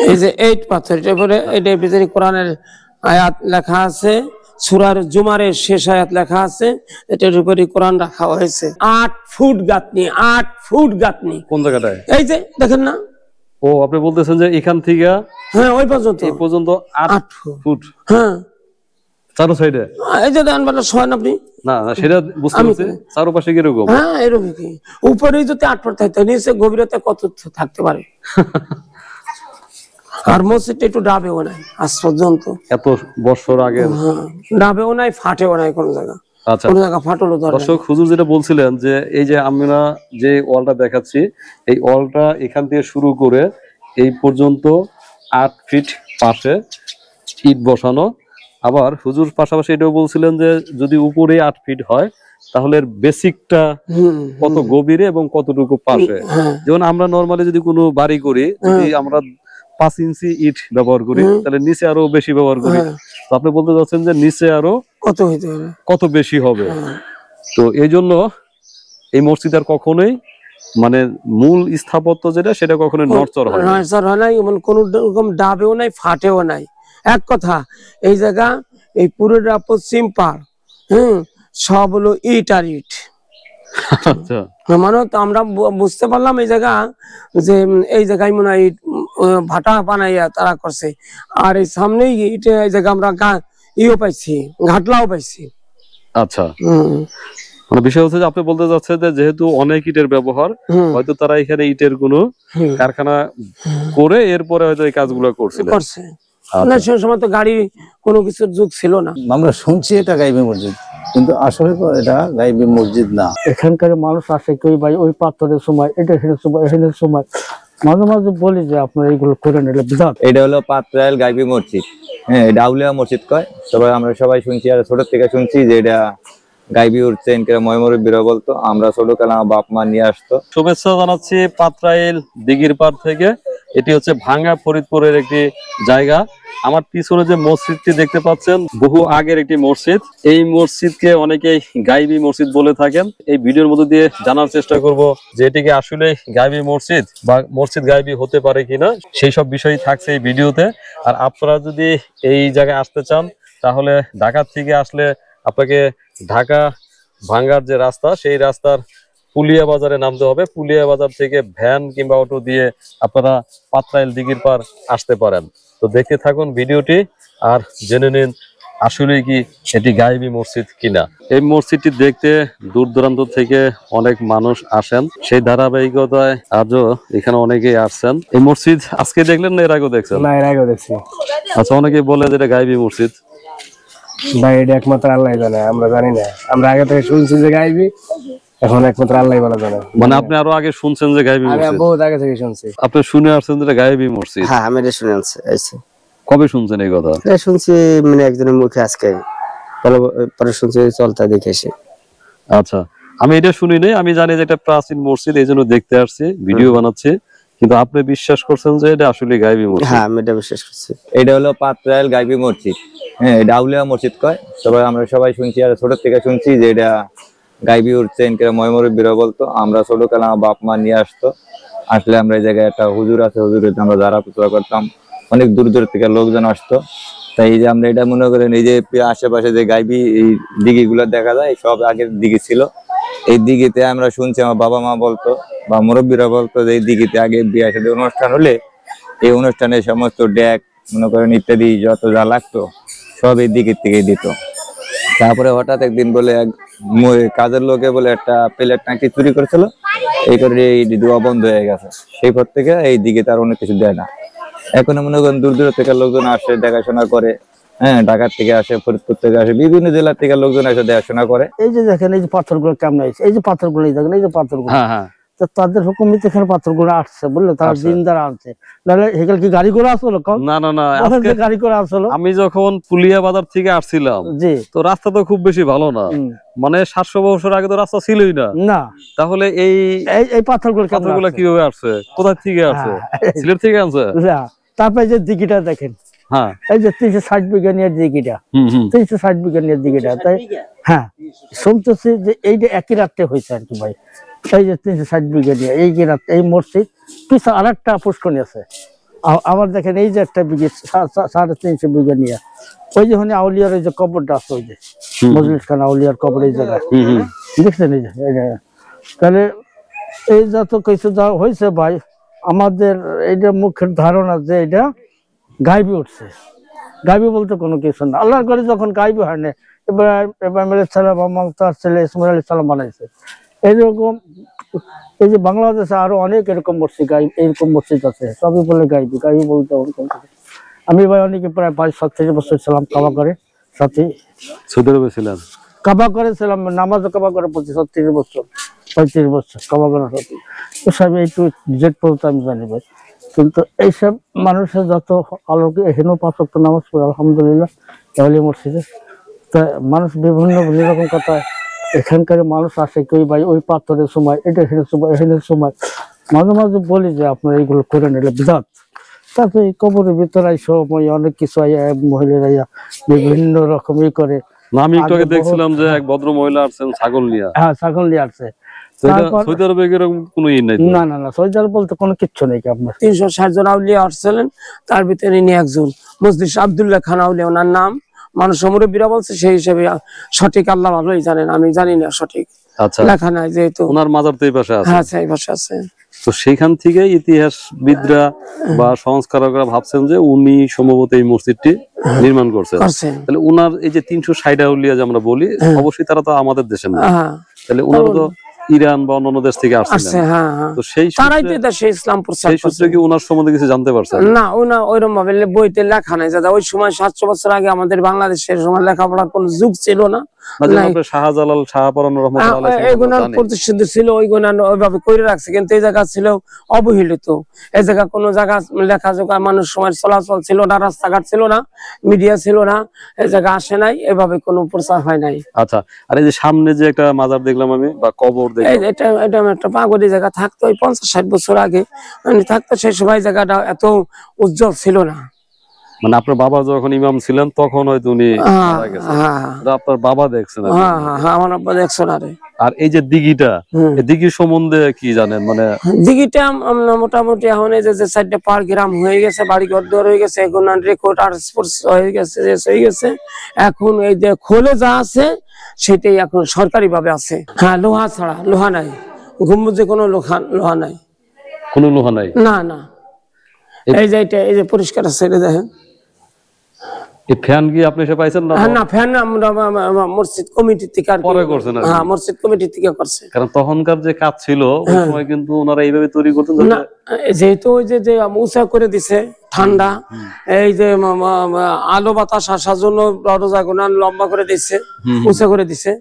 এই যে 8 পাথর, এটার উপরে এটার ভিতরে কোরআনের আয়াত লেখা আছে, সূরার জুমারের শেষ আয়াত লেখা আছে, এটার উপরে কোরআন রাখা হয়েছে। 8 ফুট গাঁথনি, 8 ফুট গাঁথনি। কোন জায়গাটায়? এই যে দেখেন না। ও আপনি বলতেছেন যে এখান থেকে হ্যাঁ ওই পর্যন্ত, এই পর্যন্ত 8 ফুট। হ্যাঁ চারো সাইডে। এই যে দেন বলে শোনেন আপনি। না না সেটা বুঝতে পারছি, চারপাশে কিরকম? হ্যাঁ এরকম কি, উপরেই যদি 8 ফুট থাকতে, নিচে গভীরতা কত থাকতে পারে? আর মসজিদটা একটু ডাবেও নাই আজ পর্যন্ত, এত বছর আগে। ডাবেও নাই, ফাটেও নাই কোন জায়গা। আচ্ছা, কোন জায়গা ফাটলো? দর্শক হুজুর যেটা বলছিলেন যে এই যে আমরা যে ওয়ালটা দেখাচ্ছি, এই ওয়ালটা এখান থেকে শুরু করে এই পর্যন্ত 8 ফিট পাশে ইট বসানো। আবার হুজুর পাশাপাশি এটাও বলছিলেন যে যদি উপরে 8 ফিট হয় তাহলে বেসিকটা কত গভীরে এবং কতটুকু পাশে। যেমন আমরা নরমালি যদি কোনো বাড়ি করি, যদি আমরা 5 ইঞ্চি ইট ব্যবহার করি তাহলে নিচে আরো বেশি ব্যবহার করি। তো আপনি বলতে চাচ্ছেন যে নিচে আরো কত বেশি হবে। তো এই জন্য এই মসজিদ আর কখনোই মানে মূল স্থাপত্য যেটা সেটা কখনোই নড়চড় হয় না, কোন রকম ডাবেও নাই, ফাটেও নাই। এক কথা, এই জায়গা এই পুরোটা পশ্চিম পাড় সব হলো ইট আর ইট। আচ্ছা, মানে তো আমরা বুঝতে পারলাম এই জায়গা যে এই জায়গায় মনে হয় ভাটা বানাইয়া তারা করছে। আর এই সামনেই ইটে এই জায়গা আমরা ইও পাইছি, ঘাটলাও পাইছি। আচ্ছা, মানে বিষয় হচ্ছে যে আপনি বলতে যাচ্ছেন যে যেহেতু অনেক ইটের ব্যবহার, হয়তো তারা এখানে ইটের কোনো কারখানা করে এরপরে হয়তো এই কাজগুলো করছে। না সে সময় তো গাড়ি কোনো কিছুর যুগ ছিল না। আমরা শুনছি এটা গাইবি মসজিদ, কিন্তু আসলে তো এটা গাইবি মসজিদ না। এখানকার মানুষ আসে কেউ ভাই ওই পাথরের সময়, এটা এখানের সময় মাঝে মাঝে বলি যে আপনারা এইগুলো করেন, এটা বিধান। এটা হলো পাত্রাইল গাইবি মসজিদ। হ্যাঁ, এটা আউলিয়া মসজিদ কয় আমরা সবাই শুনছি, আর ছোট থেকে শুনছি যে এটা গাইবি উঠছে, ময়মরব্বীরা বলতো। আমরা ছোটকালে আমার বাপ মা নিয়ে আসতো। শুভেচ্ছা জানাচ্ছি পাত্রাইল দিঘির পাড় থেকে। এটি হচ্ছে ভাঙ্গা ফরিদপুরের একটি জায়গা। আমার পিছনে যে মসজিদটি দেখতে পাচ্ছেন, বহু আগের একটি মসজিদ। এই মসজিদকে অনেকেই গাইবি মসজিদ বলে থাকেন। এই ভিডিওর মধ্যে দিয়ে জানার চেষ্টা করব যে এটিকে আসলে গাইবি মসজিদ বা মসজিদ গাইবি হতে পারে কিনা, সেই সব বিষয় থাকছে এই ভিডিওতে। আর আপনারা যদি এই জায়গায় আসতে চান তাহলে ঢাকা থেকে আসলে আপনাকে ঢাকা ভাঙ্গার যে রাস্তা, সেই রাস্তার পুলিয়া বাজারে নামতে হবে। পুলিয়া বাজার থেকে ভ্যান কিংবা অটো দিয়ে আপনারা পাত্রাইল দিঘির পাড় আসতে পারেন। তো দেখতে থাকুন ভিডিওটি আর জেনে নিন আসলে কি এটি গায়েবী মসজিদ কিনা। এই মসজিদটি দেখতে দূর দূরান্ত থেকে অনেক মানুষ আসেন, সেই ধারাবাহিকতায় আজও এখানে অনেকেই আসছেন। এই মসজিদ আজকে দেখলেন না এর আগেও দেখছেন? না, এর আগেও দেখছি। আচ্ছা, অনেকেই বলে যে এটা গায়েবী মসজিদ। ভাই এটা একমাত্র আল্লাহ জানে, আমরা জানি না। আমরা আগে থেকে শুনছি যে গাইবি, এখন একমাত্র আল্লাহ ভালো জানে। মানে আপনি আরো আগে শুনছেন যে গায়েবী মসজিদ? বহুত আগে থেকে শুনছি। আপনি শুনে আসছেন যে গায়েবী মসজিদ? হ্যাঁ, আমি এটা শুনে আছি। কবে শুনছেন এই কথা? শুনছি মানে একজনের মুখে আজকে, পরে শুনছি চলতা দেখে এসে। আচ্ছা, আমি এটা শুনি নাই। আমি জানি যে এটা প্রাচীন মসজিদ, এই জন্য দেখতে আসছি, ভিডিও বানাচ্ছি। কিন্তু আপনি বিশ্বাস করছেন যে এটা আসলে গায়েবী মসজিদ? হ্যাঁ, আমি এটা বিশ্বাস করছি। এটা হলো পাত্রাইল গাইবি মসজিদ। হ্যাঁ, এটা আউলিয়া মসজিদ কয় আমরা সবাই শুনছি, আর ছোট থেকে শুনছি যে এটা গাইবি উঠছে, ময়মরব্বীরা বলতো। আমরা ছোটকালে আমার বাপ মা নিয়ে আসতো। আসলে আমরা এই জায়গায় একটা হুজুর আছে, হুজুরের আমরা যারা পূজা করতাম, অনেক দূর দূর থেকে লোকজন আসতো। তাই এই যে আমরা এটা মনে করেন এই যে আশেপাশে যে গাইবি এই দিঘি গুলো দেখা যায়, সব আগের দিঘি ছিল। এই দিঘিতে আমরা শুনছি আমার বাবা মা বলতো বা মুরব্বীরা বলতো যে এই দিঘিতে আগে বিয়ে সাথে অনুষ্ঠান হলে এই অনুষ্ঠানে সমস্ত ড্যাক মনে করেন ইত্যাদি যত যা লাগতো সব এই দিঘির থেকে দিত। তারপরে হঠাৎ একদিন বলে এক কাজের লোকে বলে একটা প্লেট নাকি চুরি করেছিল, এই করে এই দোয়া বন্ধ হয়ে গেছে। সেই পর থেকে এই দিকে তার অনেক কিছু দেয় না। এখন মনে করেন দূর দূর থেকে লোকজন আসে, দেখাশোনা করে। হ্যাঁ, ঢাকা থেকে আসে, ফরিদপুর থেকে আসে, বিভিন্ন জেলা থেকে লোকজন এসে দেখাশোনা করে। এই যে দেখেন এই যে পাথরগুলো কেমন হয়েছে, এই যে পাথরগুলো দেখেন, এই যে পাথরগুলো, তাদের হুকুমতে এখানে পাথরগুলো আসছে, বুঝলে, তারা জিন্দারা আনছে। নাহলে এখানে কি গাড়ি করে আসলো? না না না, গাড়ি করে আসলো। আমি যখন পুলিয়া বাজার থেকে আসছিলাম, তো রাস্তা তো খুব বেশি ভালো না, মানে 700 বছর আগে তো রাস্তা ছিলই না। না, তাহলে এই এই পাথরগুলো কিভাবে আসছে, কোথা থেকে আসছে? সিলেট থেকে আনছে? তারপরে যে দিঘিটা দেখেন, হ্যাঁ, এই যে 360 বিঘা নিয়ে দিঘিটা, 360 বিঘা নিয়ে দিঘিটা। তাই হ্যাঁ, শুনতেছি যে এইটা একই রাত্রে হয়েছে আর কি ভাই। এই যে 360 বিঘা নিয়ে এই রাত এই মসজিদ পিছনে আরেকটা পুষ্করণী আছে, আবার দেখেন এই যে একটা বিঘে 350 বিঘা নিয়ে ওই যে ওখানে আউলিয়ার ওই যে কবরটা আছে ওই যে মজলিস খান আউলিয়ার কবর এই জায়গায় দেখছেন এই যে তাহলে এই যত কিছু যা হয়েছে ভাই আমাদের এইটা মুখের ধারণা যে এটা গাইবি উঠছে। গাইবি বলতে কোনো কিছু না, আল্লাহর ঘরে যখন গাইবি হয় না ইব্রাহিম আলাইহিস সালাম এবং তার ছেলে ইসমাইল আলাইহিস সালাম বানাইছে। এইরকম এই যে বাংলাদেশে আরো অনেক এরকম মসজিদ এরকম মসজিদ আছে, সবই বলে গাইবি। গাইবি বলতে ওরকম আমি ভাই অনেকে প্রায় 22-37 বছর ছিলাম কাবা করে সাথে, সৌদি আরবে ছিলেন, কাবা করেছিলাম, নামাজও কাবা করে 35 বছর 35 বছর কাবা করার সাথে। এসব একটু জেট পর্যন্ত আমি জানি ভাই, কিন্তু এইসব মানুষের যত আলোকে এখানেও 5 ওয়াক্ত নামাজ পড়ে আলহামদুলিল্লাহ তাহলে মসজিদে। তা মানুষ বিভিন্ন রকম কথা, এখানকার মানুষ আসে কেউ ভাই ওই পাথরের সময় এটা এখানে সময় এখানে সময়, মাঝে মাঝে বলি যে আপনারা এইগুলো করে নিলে বিধাত। তারপরে এই কবরের ভিতরে সময় অনেক কিছু মহিলারা বিভিন্ন রকম করে। আমি একটু আগে দেখছিলাম যে এক ভদ্র মহিলা আসছেন ছাগল নিয়ে। হ্যাঁ ছাগল নিয়ে আসছে। সৌদি আরবে এরকম কোনো ই নাই? না না না, সৌদি আরব বলতে কোনো কিচ্ছু নেই আপনার। 360 জন আউলিয়া আসছিলেন, তার ভিতরে ইনি একজন মজলিস আব্দুল্লাহ খান আউলিয়া ওনার নাম। মানুষ মুরব্বীরা বলছে, সেই হিসেবে সঠিক আল্লাহ ভালোই জানেন, আমি জানি না সঠিক লেখা নাই যেহেতু। ওনার মাজার তো এই পাশে আছে। হ্যাঁ এই পাশে আছে। তো সেইখান থেকে ইতিহাসবিদরা বা সংস্কারকরা ভাবছেন যে উনি সম্ভবত এই মসজিদটি নির্মাণ করছেন। তাহলে উনার এই যে 360 আউলিয়া যে আমরা বলি, অবশ্যই তারা তো আমাদের দেশের না, তাহলে উনারা তো ইরান বা অন্যান্য দেশ থেকে আসছেন। তো সেই সূত্রে কি ওনার সম্বন্ধে কিছু জানতে পারছেন? না, ওনা ওইরকম ভাবে বইতে লেখা নাই। দাদা ওই সময় 700 বছর আগে আমাদের বাংলাদেশের সময় লেখাপড়ার কোন যুগ ছিল না। শাহজালাল শাহপরান প্রতিষ্ঠিত ছিল, ওইগুলো ওইভাবে করে রাখছে, কিন্তু এই জায়গা ছিল অবহেলিত। এই জায়গা কোনো জায়গা লেখাজোখা মানুষ সময় চলাচল ছিল না, রাস্তাঘাট ছিল না, মিডিয়া ছিল না, এই জায়গা আসে নাই, এভাবে কোনো প্রচার হয় নাই। আচ্ছা, আর এই যে সামনে যে একটা মাজার দেখলাম আমি বা কবর দেখলাম, এটা একটা পাগড়ি জায়গা থাকতো, ওই 50-60 বছর আগে থাকতো। সেই সময় জায়গাটা এত উজ্জ্বল ছিল না। মানে আপনার বাবা যখন ইমাম ছিলেন তখন হয়তো উনি মারা গেছেন। আপনার বাবা দেখছেন? হ্যাঁ আমার আব্বা দেখছেন। আর এই যে দিঘিটা, এই দিঘির সম্বন্ধে কি জানেন? মানে দিঘিটা মোটামুটি এখন এই যে 4টা পার গ্রাম হয়ে গেছে, বাড়ি ঘর দর হয়ে গেছে, এখন রেকর্ড আর স্পোর্টস হয়ে গেছে। এখন এই যে খোলে যা আছে সেটাই এখন সরকারি ভাবে আছে। হ্যাঁ, লোহা ছাড়া, লোহা নাই, গম্বুজে কোনো লোহা নাই, কোনো লোহা নাই। না না, এই যে এটা এই যে পরিষ্কার আছে, এটা দেখেন। এই ফ্যান কি আপনি এসে পাইছেন না? না, ফ্যান আমরা মসজিদ কমিটি থেকে পরে করছেন। হ্যাঁ, মসজিদ কমিটি থেকে করছে। কারণ তখনকার যে কাজ ছিল ওই সময় কিন্তু ওনারা এইভাবে তৈরি করতেন না, যেহেতু ওই যে উঁচা করে দিছে ঠান্ডা, এই যে আলো বাতাস আসার জন্য দরজা লম্বা করে দিচ্ছে, উঁচা করে দিছে।